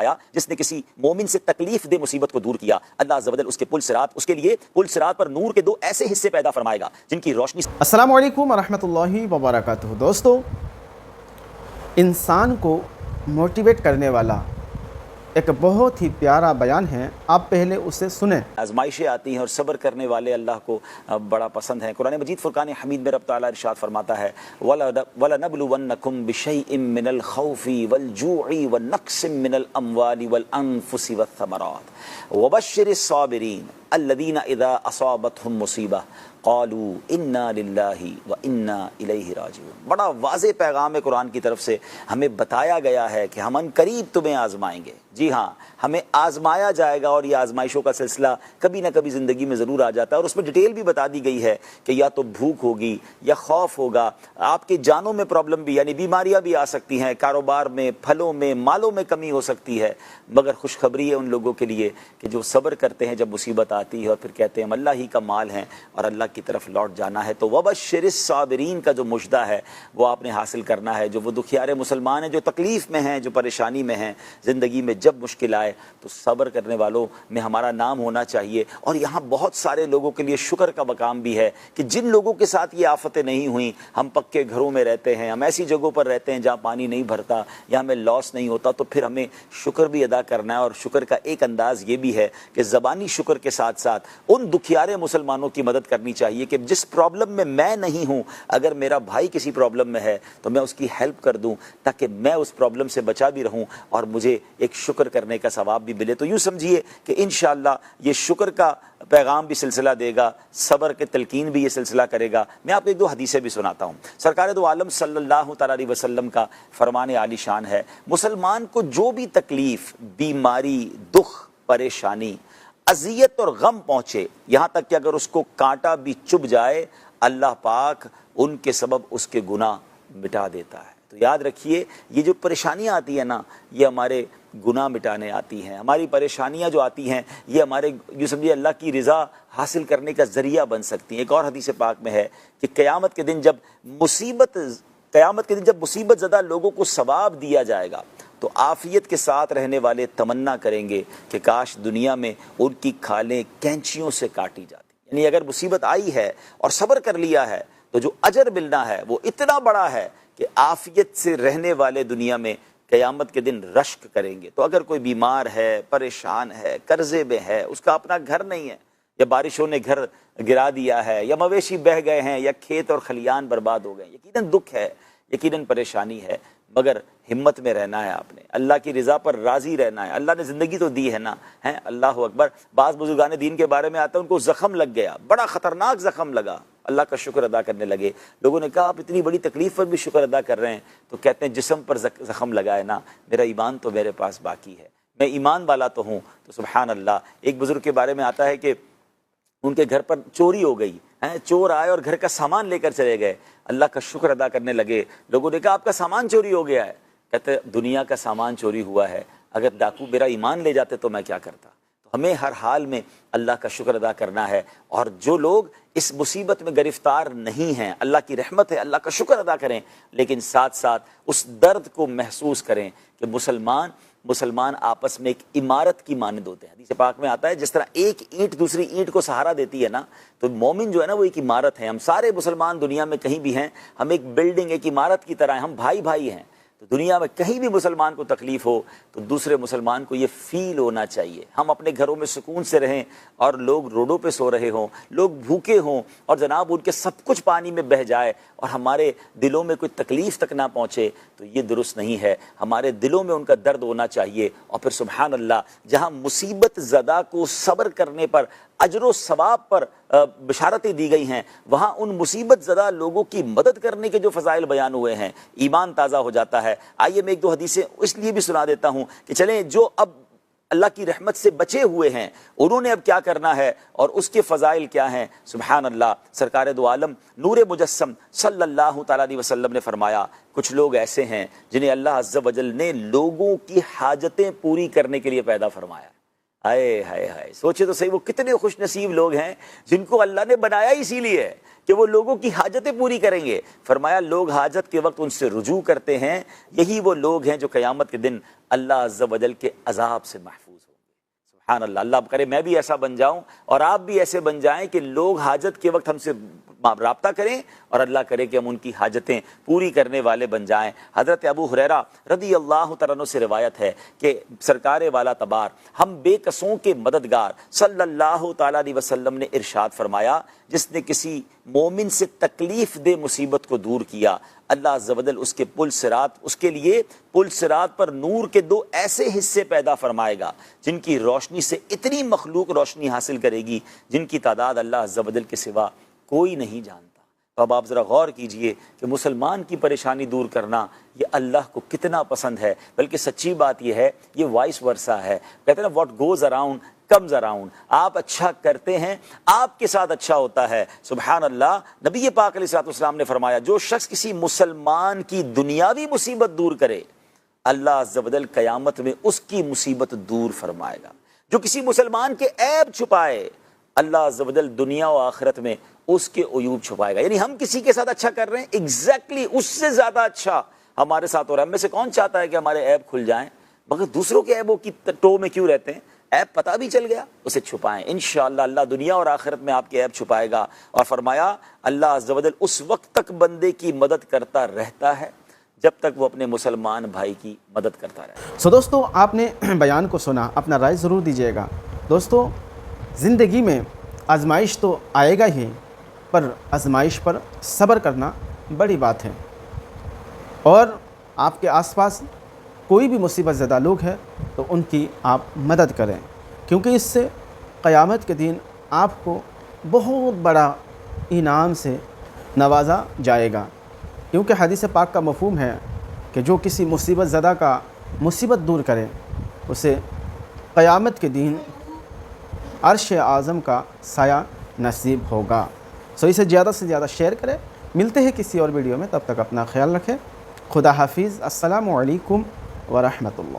फरमाया, जिसने किसी मोमिन से तकलीफ दे मुसीबत को दूर किया, अल्लाह अज़्ज़ व जल उसके उसके लिए पुल सिरात पर नूर के 2 ऐसे हिस्से पैदा फरमाएगा जिनकी रोशनी। अस्सलामु अलैकुम वरहमतुल्लाहि वबरकातुहू। दोस्तों, इंसान को मोटिवेट करने वाला एक बहुत ही प्यारा बयान है, आप पहले उसे सुने। आजमाइशें आती हैं और सब्र करने वाले अल्लाह को बड़ा पसंद है। कुरान मजीद फुरकान हमीद में रब तआला इरशाद फरमाता है, वलनबलुवन्नकुम बिशैइन मिनल खौफि वल जूइ व नक्सिम मिनल अमवालि वल अनफुसि वस्समरात वबश्शिरिस साबिरीन अल्लज़ीना इज़ा असाबतहुम मुसीबह क़ालू इन्ना लिल्लाहि व इन्ना इलैहि राजिऊन। बड़ा वाज़ेह पैगाम कुरान की तरफ से हमें बताया गया है कि हम अनकरीब तुम्हें आजमाएंगे। जी हाँ, हमें आजमाया जाएगा और ये आजमाइशों का सिलसिला कभी ना कभी ज़िंदगी में ज़रूर आ जाता है। और उसमें डिटेल भी बता दी गई है कि या तो भूख होगी या खौफ होगा, आपके जानों में प्रॉब्लम भी यानी बीमारियाँ भी आ सकती हैं, कारोबार में, फलों में, मालों में कमी हो सकती है। मगर खुशखबरी है उन लोगों के लिए कि जो सब्र करते हैं जब मुसीबत आती है और फिर कहते हैं हम अल्लाह ही का माल हैं और अल्लाह की तरफ लौट जाना है। तो वबश्शिरिस साबिरीन का जो मुजदा है वो आपने हासिल करना है। जो वो दुखियारे मुसलमान हैं, जो तकलीफ़ में हैं, जो परेशानी में हैं, ज़िंदगी में जब मुश्किल आए तो सब्र करने वालों में हमारा नाम होना चाहिए। और यहाँ बहुत सारे लोगों के लिए शुक्र का मकाम भी है कि जिन लोगों के साथ ये आफतें नहीं हुई, हम पक्के घरों में रहते हैं, हम ऐसी जगहों पर रहते हैं जहाँ पानी नहीं भरता या हमें लॉस नहीं होता, तो फिर हमें शुक्र भी अदा करना है। और शुक्र का एक अंदाज़ ये भी है कि ज़बानी शुक्र के साथ साथ उन दुखियारे मुसलमानों की मदद करनी चाहिए कि जिस प्रॉब्लम में मैं नहीं हूँ, अगर मेरा भाई किसी प्रॉब्लम में है तो मैं उसकी हेल्प कर दूँ ताकि मैं उस प्रॉब्लम से बचा भी रहूँ और मुझे एक शुक्र करने का सवाब भी मिले। तो यूँ समझिए कि इंशाअल्लाह ये शुक्र का पैगाम भी सिलसिला देगा, सब्र के तलकीन भी ये सिलसिला करेगा। मैं आपको 1-2 हदीसें भी सुनाता हूँ। सरकार दो आलम सल्लल्लाहु तआला अलैहि वसल्लम का फरमान आली शान है, मुसलमान को जो भी तकलीफ़, बीमारी, दुख, परेशानी, अज़ियत और गम पहुँचे, यहाँ तक कि अगर उसको कांटा भी चुभ जाए, अल्लाह पाक उनके सबब उसके गुनाह मिटा देता है। तो याद रखिए, ये जो परेशानियाँ आती हैं ना, ये हमारे गुनाह मिटाने आती हैं। हमारी परेशानियाँ जो आती हैं ये हमारे जो समझिए अल्लाह की रज़ा हासिल करने का ज़रिया बन सकती हैं। एक और हदीस पाक में है कि क़यामत के दिन जब मुसीबत ज़दा लोगों को सवाब दिया जाएगा तो आफ़ियत के साथ रहने वाले तमन्ना करेंगे कि काश दुनिया में उनकी खालें कैंचियों से काटी जाती। यानी अगर मुसीबत आई है और सब्र कर लिया है तो जो अजर मिलना है वो इतना बड़ा है कि आफ़ियत से रहने वाले दुनिया में क़यामत के दिन रश्क करेंगे। तो अगर कोई बीमार है, परेशान है, कर्जे में है, उसका अपना घर नहीं है, या बारिशों ने घर गिरा दिया है, या मवेशी बह गए हैं, या खेत और खलियान बर्बाद हो गए, यकीनन दुख है, यकीनन परेशानी है, मगर हिम्मत में रहना है। आपने अल्लाह की रज़ा पर राज़ी रहना है। अल्लाह ने ज़िंदगी तो दी है ना, है अल्लाह अकबर। बाज़ बुज़ुर्गान दीन के बारे में आता है, उनको ज़ख़म लग गया, बड़ा ख़तरनाक ज़ख़म लगा, अल्लाह का शुक्र अदा करने लगे। लोगों ने कहा आप इतनी बड़ी तकलीफ़ पर भी शुक्र अदा कर रहे हैं, तो कहते हैं जिस्म पर ज़ख़म लगा है ना, मेरा ईमान तो मेरे पास बाकी है, मैं ईमान वाला तो हूँ। तो सुबहान अल्लाह। एक बुज़ुर्ग के बारे में आता है कि उनके घर पर चोरी हो गई है, चोर आए और घर का सामान लेकर चले गए, अल्लाह का शुक्र अदा करने लगे। लोगों ने कहा आपका सामान चोरी हो गया है, कहते दुनिया का सामान चोरी हुआ है, अगर डाकू मेरा ईमान ले जाते तो मैं क्या करता। तो हमें हर हाल में अल्लाह का शुक्र अदा करना है। और जो लोग इस मुसीबत में गिरफ्तार नहीं हैं, अल्लाह की रहमत है, अल्लाह का शुक्र अदा करें, लेकिन साथ साथ उस दर्द को महसूस करें कि मुसलमान आपस में एक इमारत की मानद होते हैं। हदीस पाक में आता है जिस तरह एक ईंट दूसरी ईंट को सहारा देती है ना, तो मोमिन जो है ना वो एक इमारत है। हम सारे मुसलमान दुनिया में कहीं भी हैं, हम एक बिल्डिंग, एक इमारत की तरह हैं, हम भाई भाई हैं। तो दुनिया में कहीं भी मुसलमान को तकलीफ़ हो तो दूसरे मुसलमान को ये फ़ील होना चाहिए। हम अपने घरों में सुकून से रहें और लोग रोडों पे सो रहे हों, लोग भूखे हों और जनाब उनके सब कुछ पानी में बह जाए और हमारे दिलों में कोई तकलीफ़ तक ना पहुँचे, तो ये दुरुस्त नहीं है। हमारे दिलों में उनका दर्द होना चाहिए। और फिर सुबहान अल्लाह, जहाँ मुसीबत ज़दा को सब्र करने पर अजर व सवाब पर बशारतें दी गई हैं, वहाँ उन मुसीबत ज़दा लोगों की मदद करने के जो फ़ज़ाइल बयान हुए हैं, ईमान ताज़ा हो जाता है। आइए मैं 1-2 हदीसें इसलिए भी सुना देता हूँ कि चलें जो अब अल्लाह की रहमत से बचे हुए हैं उन्होंने अब क्या करना है और उसके फ़ज़ाइल क्या हैं। सुबहान अल्लाह। सरकार दो आलम नूर मुजस्सम सल्लल्लाहु तआला अलैहि वसल्लम ने फरमाया, कुछ लोग ऐसे हैं जिन्हें अल्लाह अज़्ज़ व जल ने लोगों की हाजतें पूरी करने के लिए पैदा फरमाया। हाय हाय हाय, सोचे तो सही वो कितने खुश नसीब लोग हैं जिनको अल्लाह ने बनाया इसीलिए है کہ وہ لوگوں کی حاجتیں پوری کریں گے. فرمایا لوگ حاجت کے وقت ان سے رجوع کرتے ہیں، یہی وہ لوگ ہیں جو قیامت کے دن اللہ عز و جل کے عذاب سے محفوظ ہوں گے. سبحان اللہ. اللہ کرے میں بھی ایسا بن جاؤں اور آپ بھی ایسے بن جائیں کہ لوگ حاجت کے وقت ہم سے رابطہ کریں اور اللہ کرے کہ ہم ان کی حاجتیں پوری کرنے والے بن جائیں. حضرت ابو ہریرہ رضی اللہ تعالیٰ عنہ سے روایت ہے کہ سرکار والا تبار ہم بے کسوں کے مددگار صلی اللہ تعالیٰ علیہ وسلم نے ارشاد فرمایا، جس نے کسی مومن سے تکلیف دہ مصیبت کو دور کیا، اللہ عز و جل اس کے لیے پل صراط پر نور کے 2 ایسے حصے پیدا فرمائے گا جن کی روشنی سے اتنی مخلوق روشنی حاصل کرے گی جن کی تعداد اللہ عز و جل کے سوا کوئی نہیں جانتا. تو اب آپ ذرا غور کیجئے کہ مسلمان کی پریشانی دور کرنا یہ اللہ کو کتنا پسند ہے. بلکہ سچی بات یہ ہے، یہ وائس ورسا ہے. کہتے ہیں نا what goes around comes around. آپ اچھا کرتے ہیں آپ کے ساتھ اچھا ہوتا ہے. سبحان اللہ. نبی پاک علیہ الصلوۃ والسلام نے فرمایا جو شخص کسی مسلمان کی دنیاوی مصیبت دور کرے، اللہ عز و جل قیامت میں اس کی مصیبت دور فرمائے گا. جو کسی مسلمان کے عیب چھپائے، اللہ عز و جل دنیا و آخرت میں اس کے عیوب چھپائے گا. یعنی ہم کسی کے ساتھ اچھا کر رہے ہیں، ایگزیکٹلی اس سے زیادہ اچھا ہمارے ساتھ ہو رہا ہے. ہم میں سے کون چاہتا ہے کہ ہمارے عیب کھل جائیں؟ مگر دوسروں کے عیبوں کی ٹو میں کیوں رہتے ہیں؟ عیب پتہ بھی چل گیا اسے چھپائیں. انشاءاللہ اللہ دنیا اور آخرت میں آپ کے عیب چھپائے گا. اور فرمایا اللہ عز و جل اس وقت تک بندے کی مدد کرتا رہتا ہے جب تک وہ اپنے مسلمان بھائی کی مدد کرتا رہے. دوستو آپ نے بیان کو سنا، اپنا رائے ضرور دیجیے گا. دوستو زندگی میں آزمائش تو آئے گا ہی، پر آزمائش پر صبر کرنا بڑی بات ہے. اور آپ کے آس پاس کوئی بھی مصیبت زدہ لوگ ہیں تو ان کی آپ مدد کریں، کیونکہ اس سے قیامت کے دن آپ کو بہت بڑا انعام سے نوازا جائے گا. کیونکہ حدیث پاک کا مفہوم ہے کہ جو کسی مصیبت زدہ کا مصیبت دور کرے اسے قیامت کے دن عرش اعظم کا سایہ نصیب ہوگا. سو اسے زیادہ سے زیادہ شیئر کریں. ملتے ہیں کسی اور ویڈیو میں، تب تک اپنا خیال رکھیں. خدا حافظ. السلام علیکم ورحمۃ اللہ.